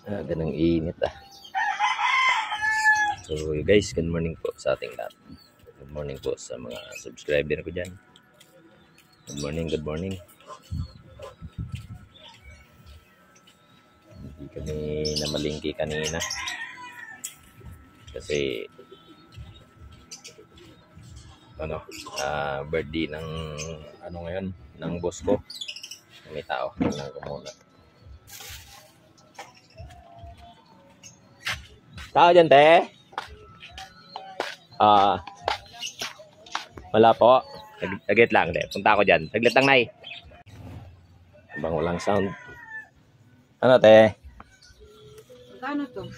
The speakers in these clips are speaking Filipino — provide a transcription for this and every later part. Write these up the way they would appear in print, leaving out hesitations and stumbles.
Ganang init ah. So guys, good morning po sa ating lahat. Good morning po sa mga subscriber ko dyan. Good morning, good morning. Hindi kami namalingki kanina. Kasi birthday ng ngayon, ng boss ko. May tao. Tingnan ko muna. Tao dyan, te? Wala po. Taglit lang, te. Punta ako dyan. Taglit lang, nay. Habang walang sound. Ano, te? Magkano to?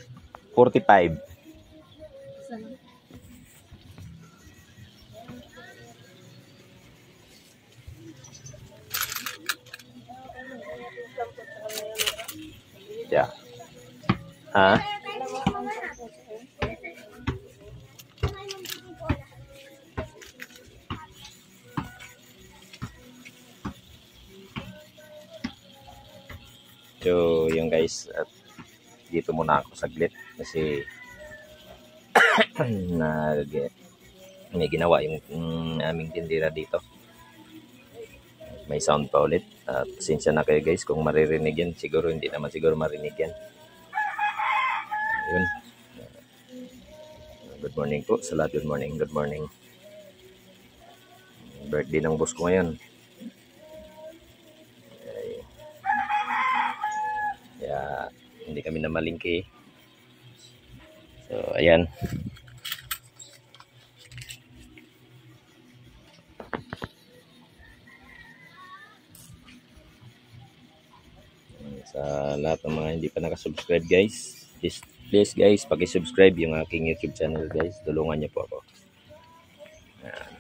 45. Yeah. Ha? So, yung guys, at dito muna ako saglit kasi may ginawa yung aming tindera dito. May sound pa ulit. Pasensya na kayo guys kung maririnig yan. Siguro hindi naman siguro marinig yan. Yun. Good morning po sa lahat. Good morning. Good morning. Birthday ng boss ko ngayon. Kaya hindi kami namalingki. So, ayan. Sa lahat ng mga hindi pa nakasubscribe guys, please guys, paki-subscribe yung aking YouTube channel guys. Tulungan niyo po ako. Ayan.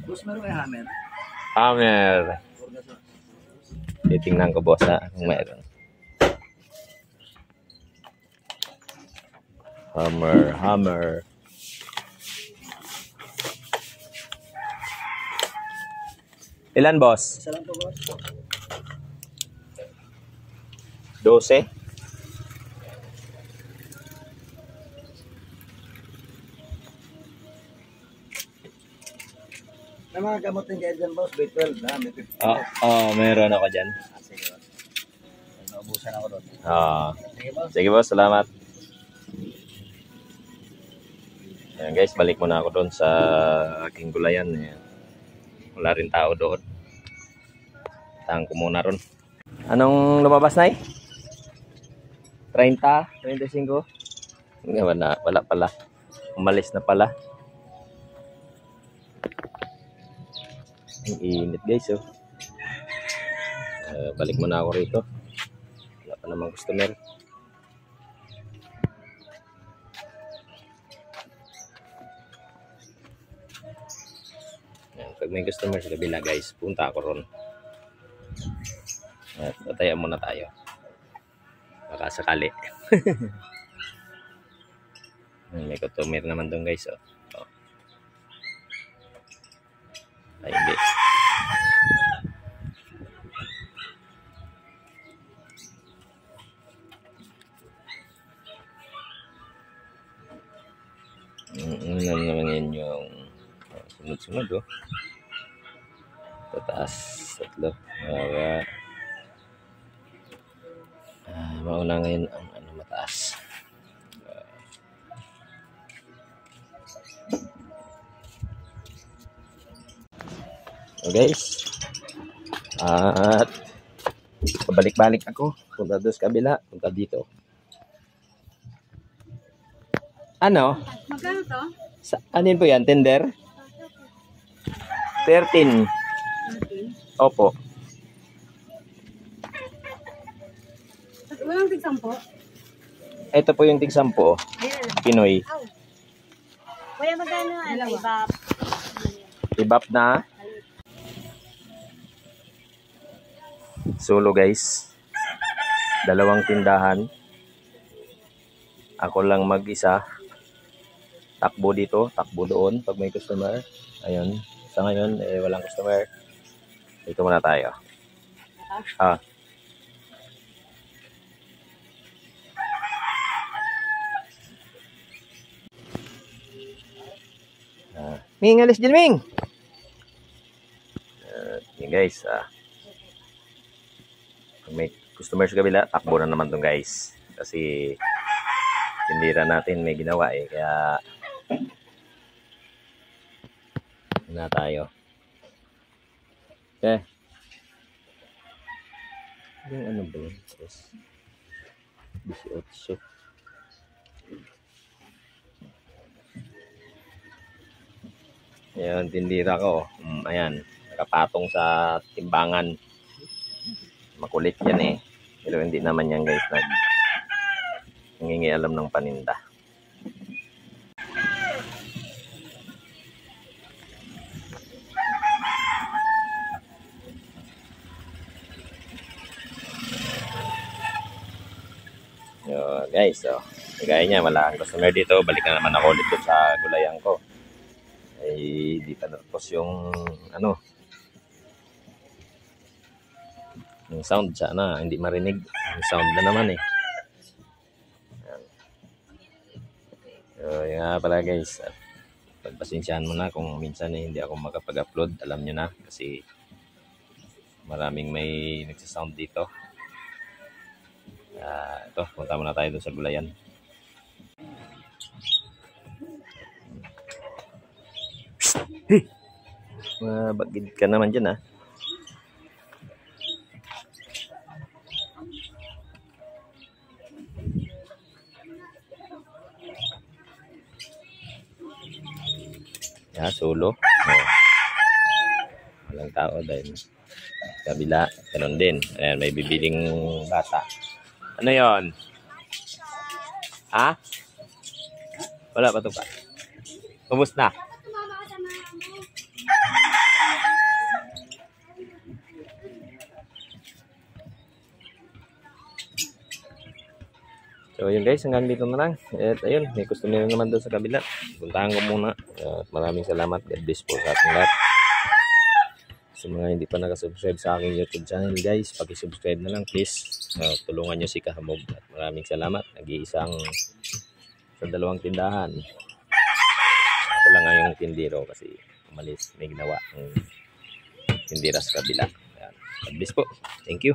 Boss, meron kayo hammer? Hammer. Titingnan ko boss kung mayroon. Hammer. Ilan boss? Isa lang po, boss. 12. May mga gamot din kayo dyan, boss. B12 na, may 50. Meron ako dyan. Sige, boss. Naubusan ako doon. Sige, boss. Sige boss, salamat. Ayan guys, balik muna ako doon sa aking gulayan. Ayan. Wala rin tao doon. Tahan ko muna ron. Anong lumabas na 30? 35? Wala pala. Umalis na pala. Ang init guys oh. Balik muna ako rito. Wala pa namang customer. Pag may customer sa kabila guys, punta ako ron. At batayan muna tayo. Baka sakali. May customer naman doon guys. Oh. Ay, hindi. Ano naman yan yung sunod-sunod oh. Tataas. Tatlo. Mauna ngayon ang mataas. Guys. At pabalik-balik ako. Punta doon sa kabila. Punta dito. Ano? Magkano to? Anin po yan? Tender? 13. Opo. Walang tig-10? Ito po yung tig-10. Pinoy. Kuya, magkano? Ibap. Ibap na. Solo guys. 2 tindahan. Ako lang mag-isa. Takbo dito, takbo doon pag may customer. Ayun. Sa ngayon, walang customer. Dito muna tayo. Ming, alis dyan, Ming! Yun guys, kung may customer sa kabila, takbo na naman tong guys. Kasi tindira natin may ginawa eh. Kaya na tayo. Okay. Yung ano ba yun? 18. Ayan, tindira ko. Ayan, nakapatong sa timbangan. Makulit yan eh. Pero hindi naman yan guys nangingialam ng paninda. So, guys, so, kagaya niya, wala ang customer dito. Balikan naman ako dito sa gulayan ko. Ay, di pa natapos yung yung sound. Sana hindi marinig. Yung sound na naman eh. Ayan. So, yun nga pala guys. Pagpasensyahan mo na kung minsan eh, hindi ako makapag-upload. Alam nyo na kasi maraming may nagsasound dito. Ito, punta muna tayo doon sa gulayan. Hey! Mabagid ka naman dyan ah. Solo. Walang tao dahil kabila, ganun din. Ayan, may bibiling bata. Ano yon? Ha? Wala pa ito pa. Ubus na. So yun guys, hanggang dito na lang. At ayun, may customer naman doon sa kabila. Puntahan ko muna. At maraming salamat. God bless po sa ating lahat. Sa mga hindi pa nakasubscribe sa aking YouTube channel guys, paki-subscribe na lang please. Tulungan nyo si Kahamog. At maraming salamat. Nag-iisang sa dalawang tindahan. Ako lang ang yung tindiro kasi umalis. May ginawa ang tindira sa kabila. Ayan. God bless po. Thank you.